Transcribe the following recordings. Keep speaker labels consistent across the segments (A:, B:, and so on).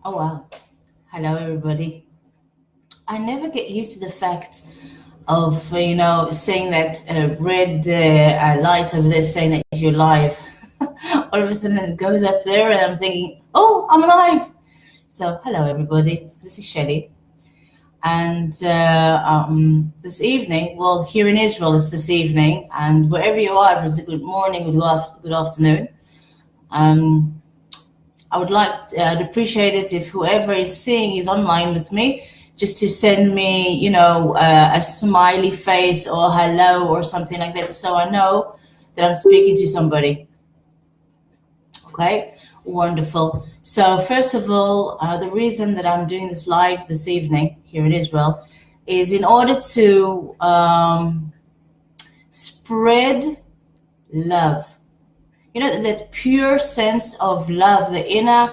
A: Oh wow. Hello everybody. I never get used to the fact of saying that red light over there saying that you're live. All of a sudden it goes up there and I'm thinking, oh, I'm alive. So hello everybody. This is Shelley. And this evening, well, here in Israel it's this evening, and wherever you are, if it's a good morning, good afternoon. I'd appreciate it if whoever is seeing is online with me, just to send me, a smiley face or hello or something like that, so I know that I'm speaking to somebody. Okay, wonderful. So first of all, the reason that I'm doing this live this evening here in Israel is in order to spread love. You know, that pure sense of love, the inner,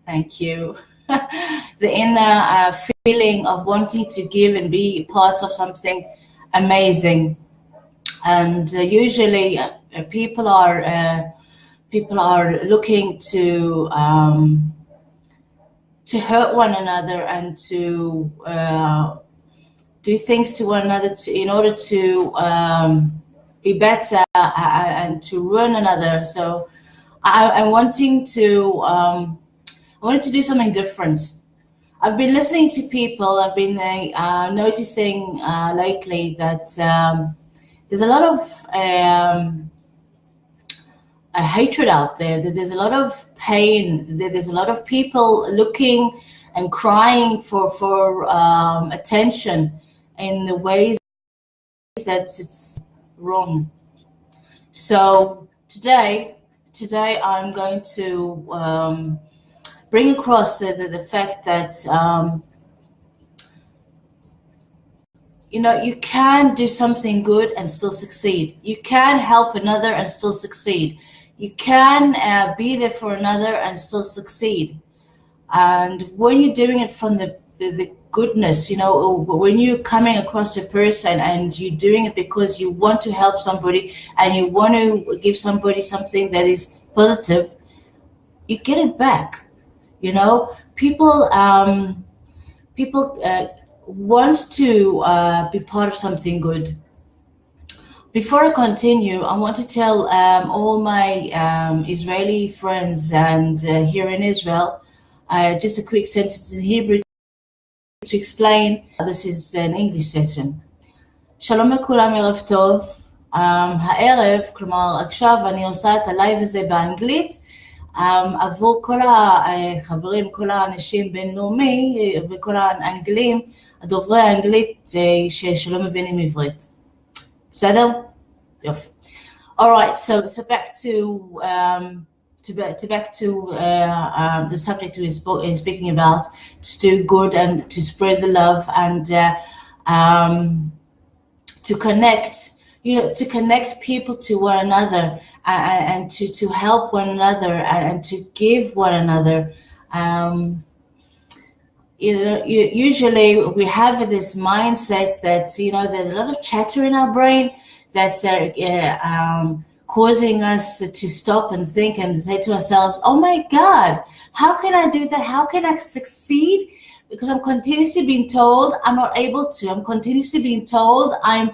A: thank you, the inner feeling of wanting to give and be part of something amazing. And usually people are looking to hurt one another and to do things to one another in order to be better and to ruin another. So I'm wanting to I wanted to do something different. I've been listening to people. I've been noticing lately that there's a lot of hatred out there. That there's a lot of pain. That there's a lot of people looking and crying for attention in the ways that it's wrong. So today I'm going to bring across the fact that you can do something good and still succeed. You can help another and still succeed. You can be there for another and still succeed. And when you're doing it from the goodness, when you're coming across a person and you're doing it because you want to help somebody and you want to give somebody something that is positive, you get it back. People want to be part of something good. Before I continue, I want to tell all my Israeli friends and here in Israel, just a quick sentence in Hebrew to explain. This is an English session. שלום לכולם, ערב טוב. הערב, כלומר עכשיו אני עושה את הלייב הזה באנגלית עבור כל החברים, כל האנשים בינלאומי וכל האנגלים, הדוברי האנגלית שלא מבינים עברית. בסדר? יופי. All right, so back to the subject we were speaking about, to do good and to spread the love and to connect, to connect people to one another and to help one another and to give one another. Usually we have this mindset that, there's a lot of chatter in our brain that's causing us to stop and think and say to ourselves, oh my God, how can I do that? How can I succeed? Because I'm continuously being told I'm not able to. I'm continuously being told I'm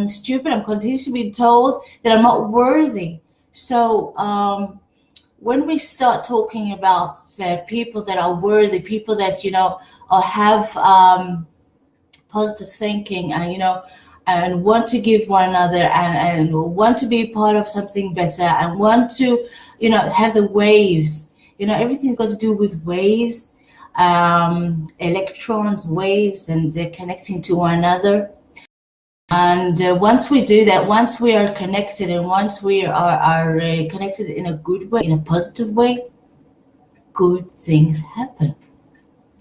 A: stupid. I'm continuously being told that I'm not worthy. So when we start talking about people that are worthy, people that, or have positive thinking and, and want to give one another and want to be part of something better and want to, have the waves, everything's got to do with waves, electrons, waves, and they're connecting to one another. And once we do that, once we are connected and once we are connected in a good way, in a positive way, good things happen.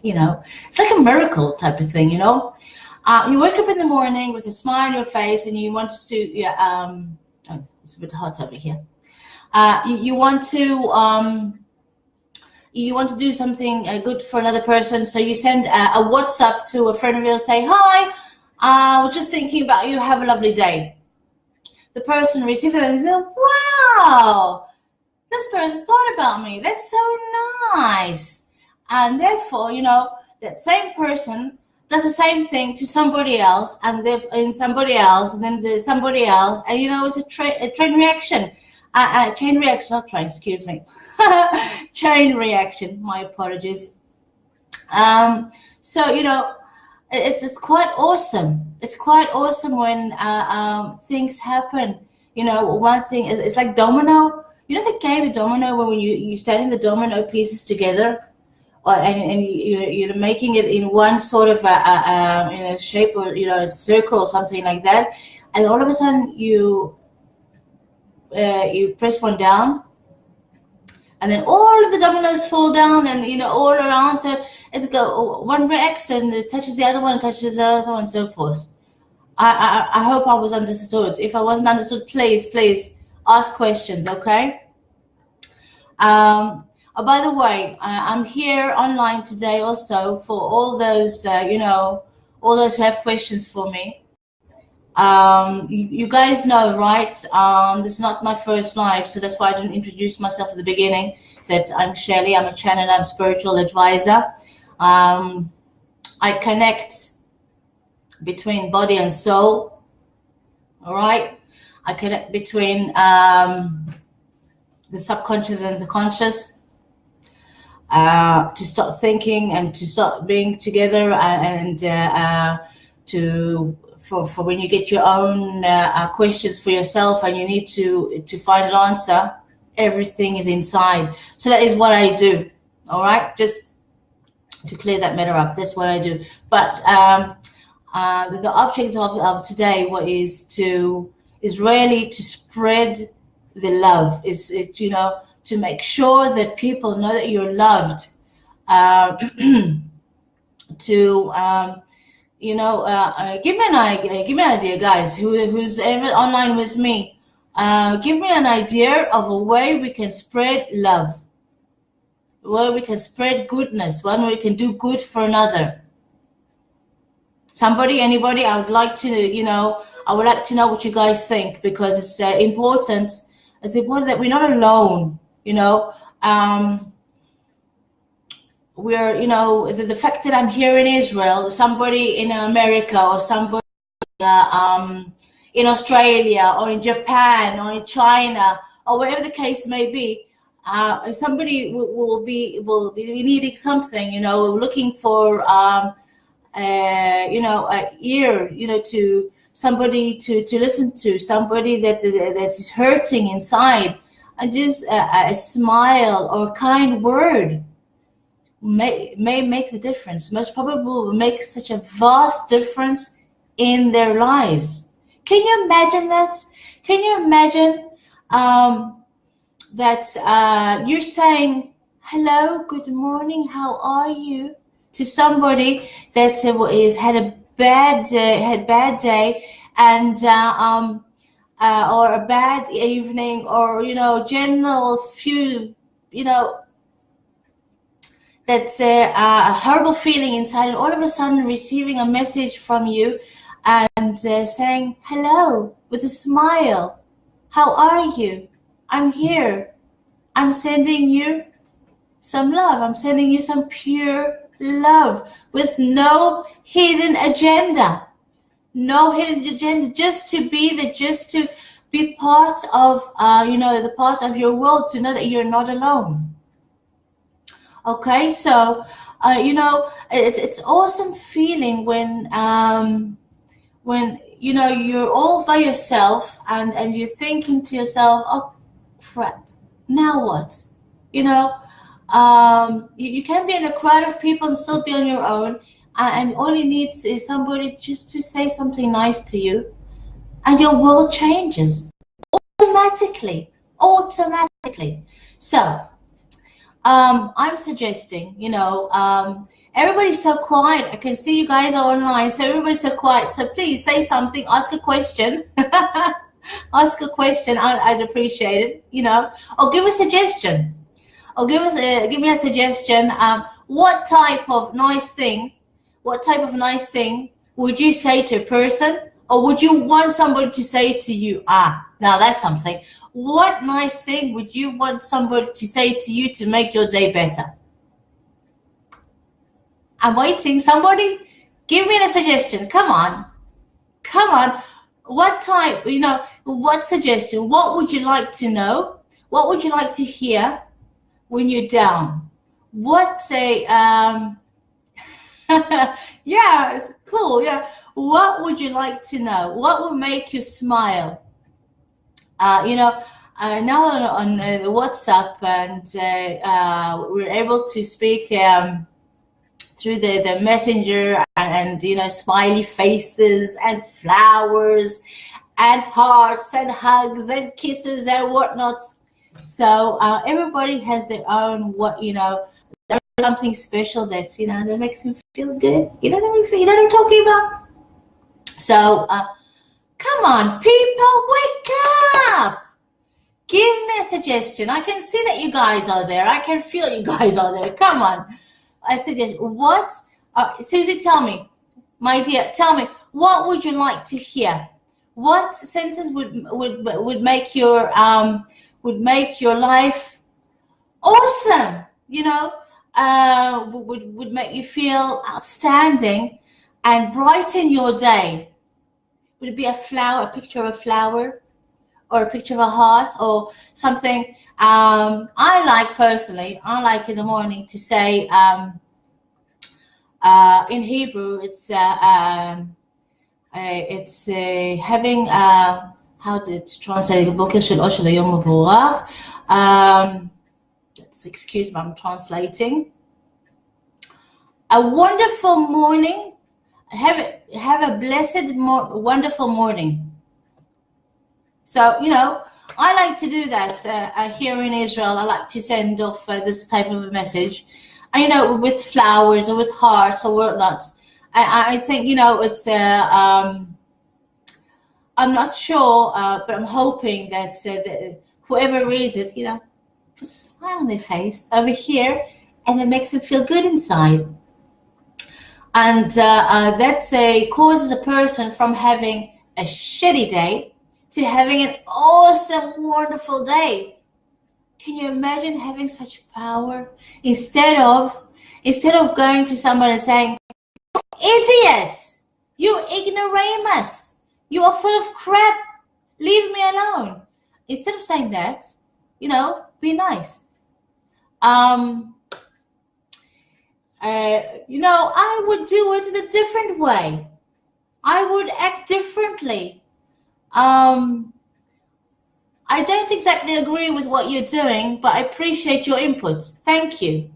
A: It's like a miracle type of thing, You wake up in the morning with a smile on your face and you want to it's a bit hot over here. You want to do something good for another person, so you send a WhatsApp to a friend of yours, say, hi, I was just thinking about you, have a lovely day. The person receives it and says, wow, this person thought about me. That's so nice. And therefore, that same person does the same thing to somebody else, and somebody else, and then there's somebody else, and it's a chain reaction. Chain reaction, not train, excuse me. Chain reaction. My apologies. So it's quite awesome. It's quite awesome when things happen. One thing, it's like domino. The game of domino, when you stacking the domino pieces together, and you're making it in one sort of in a shape, or a circle or something like that, and all of a sudden you press one down, and then all of the dominoes fall down, and all around. So it go, one reacts and it touches the other one, and touches the other one, and so forth. I hope I was understood. If I wasn't understood, please ask questions, okay? Oh, by the way, I'm here online today also for all those, all those who have questions for me. You guys know, right? This is not my first live, so that's why I didn't introduce myself at the beginning, that I'm Shelley, I'm a channel, I'm a spiritual advisor. I connect between body and soul, all right? I connect between the subconscious and the conscious, to start thinking and to start being together, and for when you get your own questions for yourself and you need to find an answer, everything is inside. So that is what I do, all right? Just to clear that matter up, that's what I do. But the object of today is really to spread the love, is to make sure that people know that you're loved, to give me an idea, guys, who's ever online with me. Give me an idea of a way we can spread love, where we can spread goodness, when we can do good for another. Somebody, anybody? I would like to know what you guys think, because it's important. It's important that we're not alone. We're the fact that I'm here in Israel, somebody in America, or somebody in Australia, or in Japan, or in China, or wherever the case may be. Somebody will be needing something, looking for a ear, to somebody to listen to, somebody that is hurting inside, and just a smile or a kind word may make the difference. Most probably will make such a vast difference in their lives. Can you imagine that? Can you imagine that you're saying hello, good morning, how are you, to somebody that had a bad day, and or a bad evening, or general few that's a horrible feeling inside, and all of a sudden receiving a message from you, and saying hello with a smile, how are you, I'm here, I'm sending you some love, I'm sending you some pure love, with no hidden agenda, just to be part of the part of your world, to know that you're not alone. Okay, so it's awesome feeling when you're all by yourself, and you're thinking to yourself, oh crap, now what? You can be in a crowd of people and still be on your own, and all you need is somebody just to say something nice to you, and your world changes automatically. So I'm suggesting, everybody's so quiet. I can see you guys are online, so everybody's so quiet. So please say something, ask a question. Ask a question, I'd appreciate it, or give a suggestion. Or give me a suggestion. What type of nice thing would you say to a person, or would you want somebody to say to you? Now that's something. What nice thing would you want somebody to say to you to make your day better? I'm waiting. Somebody give me a suggestion. Come on. Come on. What type, what suggestion? What would you like to know? What would you like to hear when you're down? What a, yeah, it's cool. Yeah. What would you like to know? What would make you smile? Now on the WhatsApp, and we're able to speak through the messenger, and smiley faces and flowers and hearts and hugs and kisses and whatnot. So everybody has their own there's something special that's that makes them feel good. You know what I'm talking about? So come on, people, wake up! Give me a suggestion. I can see that you guys are there. I can feel you guys are there. Come on. I suggest what? Susie, tell me, my dear, tell me, what would you like to hear? What sentence would make your life awesome? Would make you feel outstanding and brighten your day? Would it be a flower, a picture of a flower, or a picture of a heart, or something? Personally, I like in the morning to say, in Hebrew, it's having, how to translate it? Excuse me, I'm translating. A wonderful morning. Have a blessed, wonderful morning. So, I like to do that here in Israel. I like to send off this type of a message, with flowers or with hearts or whatnot. I think, it's, I'm not sure, but I'm hoping that whoever reads it, puts a smile on their face over here, and it makes them feel good inside. And that causes a person from having a shitty day to having an awesome, wonderful day. Can you imagine having such power? Instead of going to someone and saying, "Idiot! You ignoramus! You are full of crap! Leave me alone." Instead of saying that, be nice. I would do it in a different way. I would act differently. I don't exactly agree with what you're doing, but I appreciate your input. Thank you.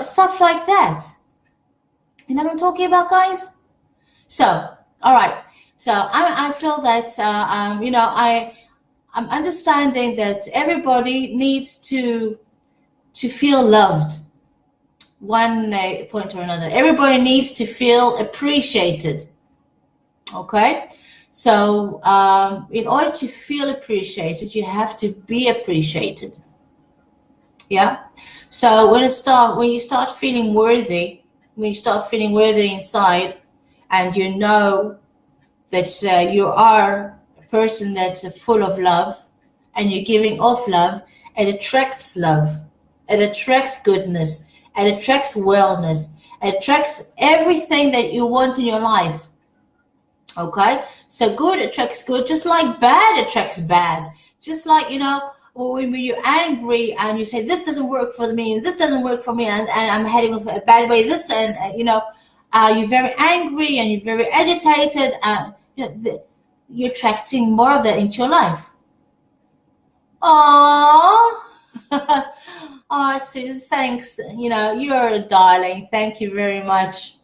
A: Stuff like that. You know what I'm talking about, guys? So, all right. So I feel that, I'm understanding that everybody needs to feel loved. One point or another. Everybody needs to feel appreciated. Okay? So in order to feel appreciated, you have to be appreciated. Yeah. So when you start feeling worthy, inside, and you know that you are a person that's full of love, and you're giving off love, it attracts love, it attracts goodness, it attracts wellness, it attracts everything that you want in your life. Okay, so good attracts good, just like bad attracts bad. Just like, when you're angry and you say, this doesn't work for me, this doesn't work for me, and I'm heading with a bad way, this, and you're very angry and you're very agitated, you're attracting more of that into your life. Oh, oh, Susan, thanks. You're a darling. Thank you very much.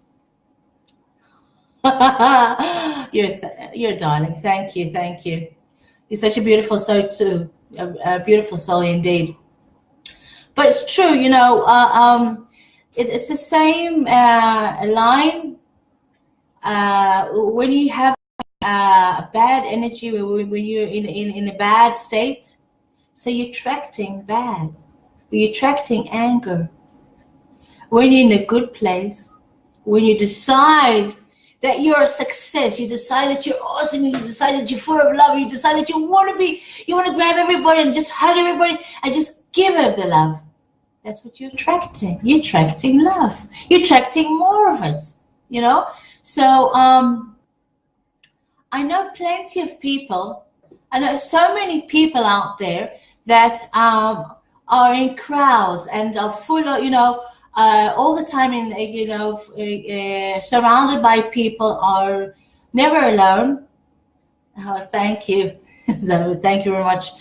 A: You're darling. Thank you. You're such a beautiful soul too. A beautiful soul indeed. But it's true, it's the same line. When you have bad energy, when you're in a bad state, so you're attracting bad. You're attracting anger. When you're in a good place, when you decide that you're a success. You decide that you're awesome. You decide that you're full of love. You decide that you want to grab everybody and just hug everybody and just give the love. That's what you're attracting. You're attracting love. You're attracting more of it, you know? So I know plenty of people. I know so many people out there that are in crowds and are full of, all the time surrounded by people, are never alone. Oh, thank you. So thank you very much.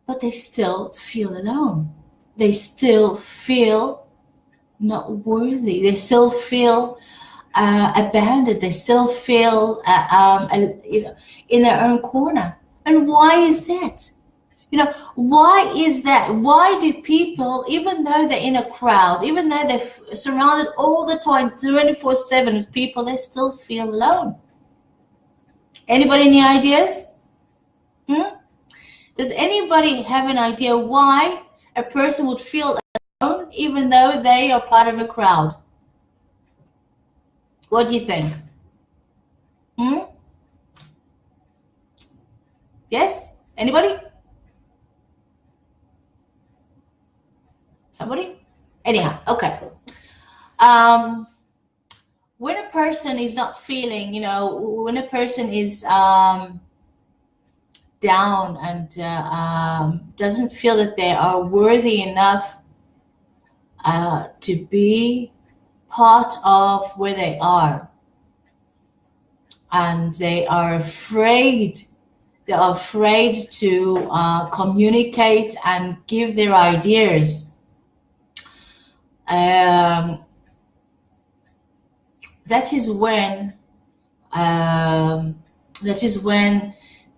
A: But they still feel alone. They still feel not worthy. They still feel abandoned. They still feel in their own corner. And why is that? Why is that? Why do people, even though they're in a crowd, even though they're surrounded all the time, 24/7 with people, they still feel alone? Anybody any ideas? Does anybody have an idea why a person would feel alone even though they are part of a crowd? What do you think? Yes? Anybody? Somebody? Anyhow, okay. When a person is not feeling, when a person is down and doesn't feel that they are worthy enough to be part of where they are, and they are afraid to communicate and give their ideas, that is when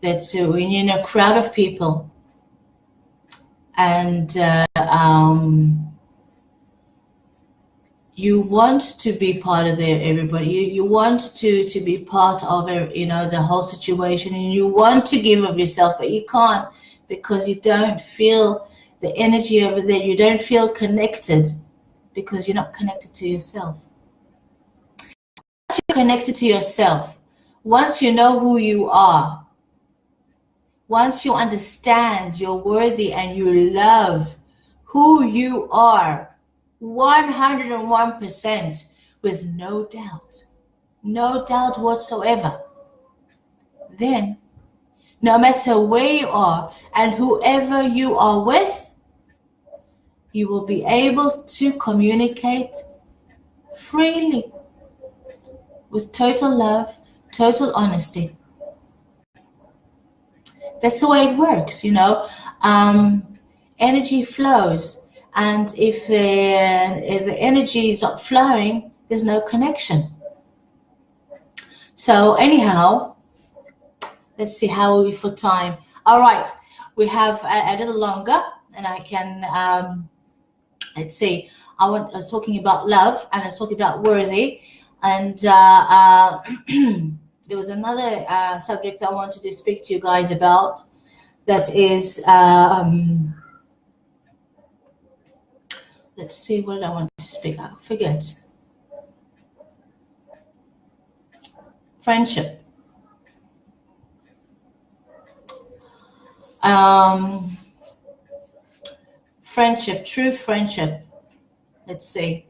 A: when you're in a crowd of people and you want to be part of everybody. You want to be part of the whole situation, and you want to give of yourself, but you can't because you don't feel the energy over there. You don't feel connected because you're not connected to yourself. Once you're connected to yourself, once you know who you are, once you understand you're worthy and you love who you are 101% with no doubt whatsoever, then no matter where you are and whoever you are with, you will be able to communicate freely with total love, total honesty. That's the way it works, energy flows. And if the energy is not flowing, there's no connection. So anyhow, let's see how are we for time. All right, we have a little longer, and I can let's see. I was talking about love, and I was talking about worthy, and there was another subject I wanted to speak to you guys about. That is. Let's see what I want to speak out. Forget. Friendship. Friendship, true friendship. Let's see.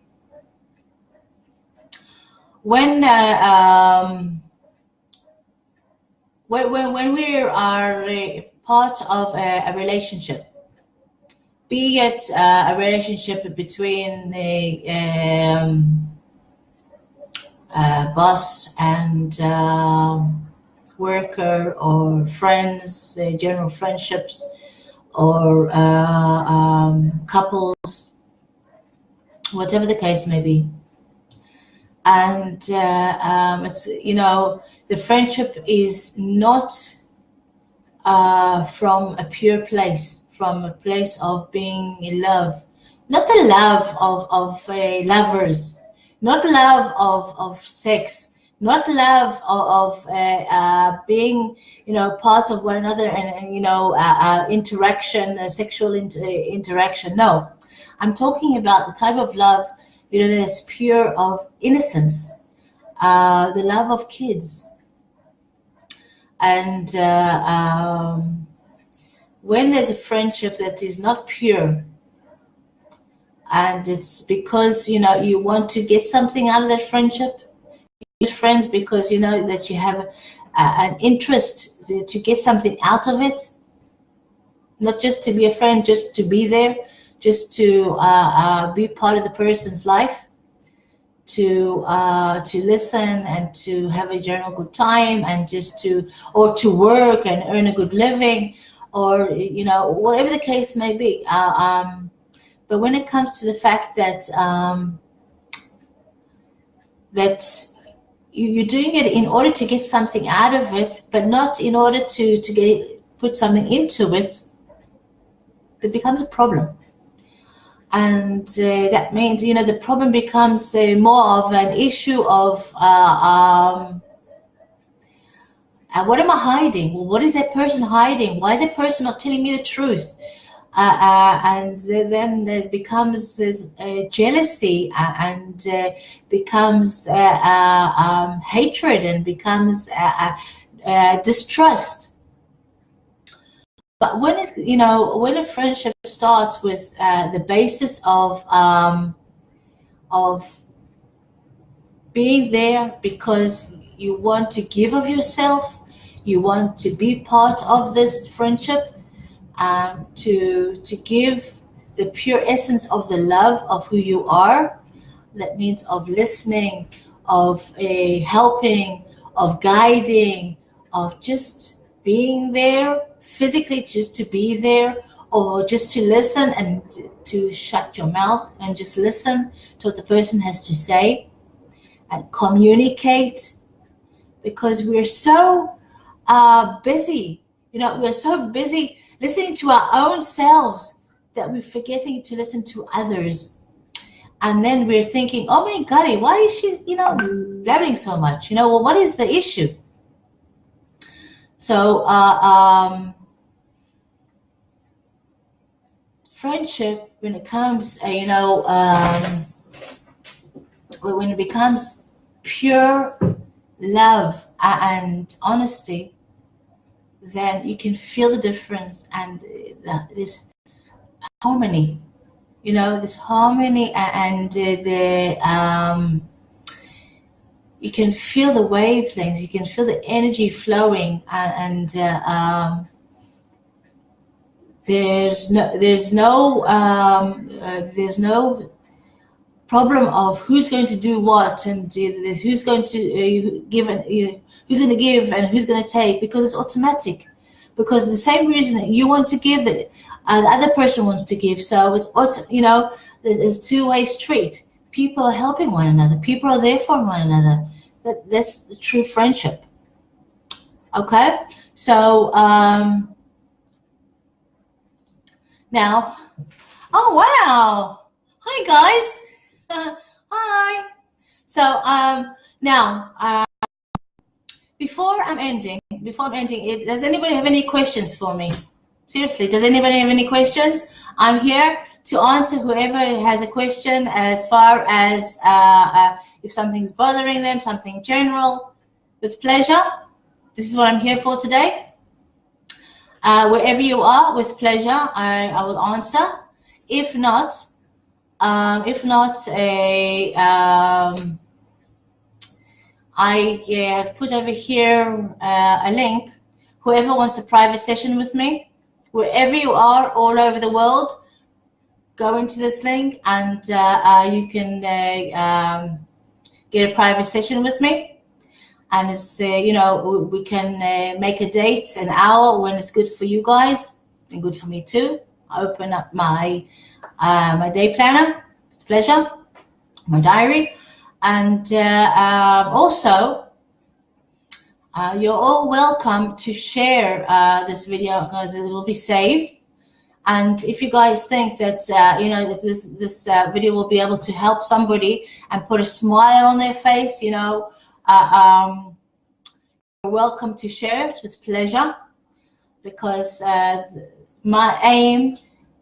A: When we are a part of a relationship, be it a relationship between a boss and worker, or friends, general friendships, or couples, whatever the case may be. And it's, the friendship is not from a pure place, from a place of being in love, not the love of lovers, not love of sex, not love of being, part of one another and interaction, sexual interaction. No, I'm talking about the type of love, that's pure of innocence, the love of kids. And when there's a friendship that is not pure, and it's because you want to get something out of that friendship, you use friends because that you have an interest to get something out of it, not just to be a friend, just to be there, just to be part of the person's life, to listen and to have a general good time, and just to work and earn a good living, or whatever the case may be. But when it comes to the fact that you're doing it in order to get something out of it, but not in order to put something into it, it becomes a problem. And that means the problem becomes more of an issue of what am I hiding? Well, what is that person hiding? Why is that person not telling me the truth? And then it becomes jealousy, and becomes hatred, and becomes distrust. But when when a friendship starts with the basis of being there because you want to give of yourself, you want to be part of this friendship, to give the pure essence of the love of who you are. That means of listening, of helping, of guiding, of just being there physically, just to be there, or just to listen and to shut your mouth and just listen to what the person has to say and communicate, because we're so busy, we're so busy listening to our own selves that we're forgetting to listen to others. And then we're thinking, oh my God, why is she, blabbering so much? Well, what is the issue? So, friendship, when it comes, when it becomes pure love and honesty, then you can feel the difference, and this harmony, this harmony, and you can feel the wavelengths, you can feel the energy flowing, and there's no problem of who's going to do what, and who's going to give, and who's going to give and who's going to take, because it's automatic. Because the same reason that you want to give, that the other person wants to give. So it's it's two-way street. People are helping one another. People are there for one another. That's the true friendship. Okay, so now, oh wow, hi guys. Hi. So now, before I'm ending, does anybody have any questions for me? Seriously, does anybody have any questions? I'm here to answer whoever has a question, as far as if something's bothering them, something general, with pleasure. This is what I'm here for today. Wherever you are, with pleasure, I will answer. If not, I have put over here a link. Whoever wants a private session with me, wherever you are, all over the world, go into this link, and you can get a private session with me. And it's we can make a date, an hour when it's good for you guys and good for me too. I open up my my day planner with pleasure, my diary, and also you're all welcome to share this video, because it will be saved. And if you guys think that that this video will be able to help somebody and put a smile on their face, you're welcome to share it with pleasure, because my aim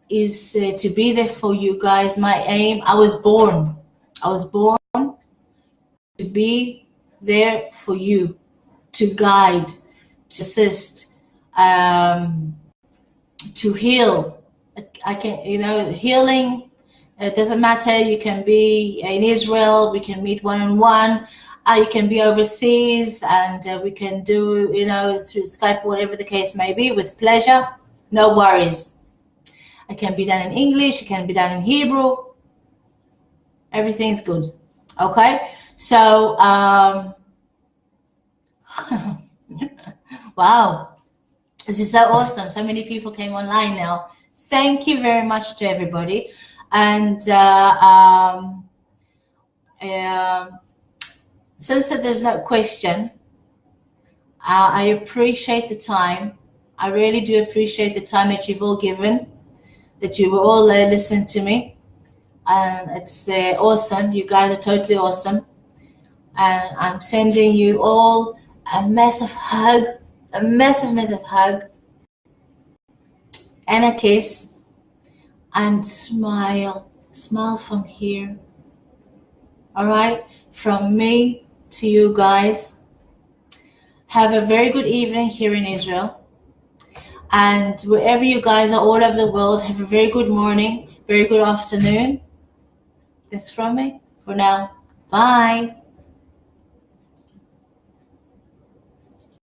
A: is to be there for you guys. My aim, I was born I was born to be there for you, to guide, to assist, um, to heal. I can, healing. It doesn't matter. You can be in Israel. We can meet one-on-one. You can be overseas, and we can do, through Skype, whatever the case may be, with pleasure. No worries. It can be done in English. It can be done in Hebrew. Everything's good. Okay. So, wow, this is so awesome. So many people came online now. Thank you very much to everybody. And since there's no question, I appreciate the time. I really do appreciate the time that you've all given, that you will all listen to me. And it's awesome. You guys are totally awesome. And I'm sending you all a massive hug, a massive hug, and a kiss. And smile from here. All right, from me to you guys. Have a very good evening here in Israel, and wherever you guys are all over the world, have a very good morning, very good afternoon. That's from me for now. Bye.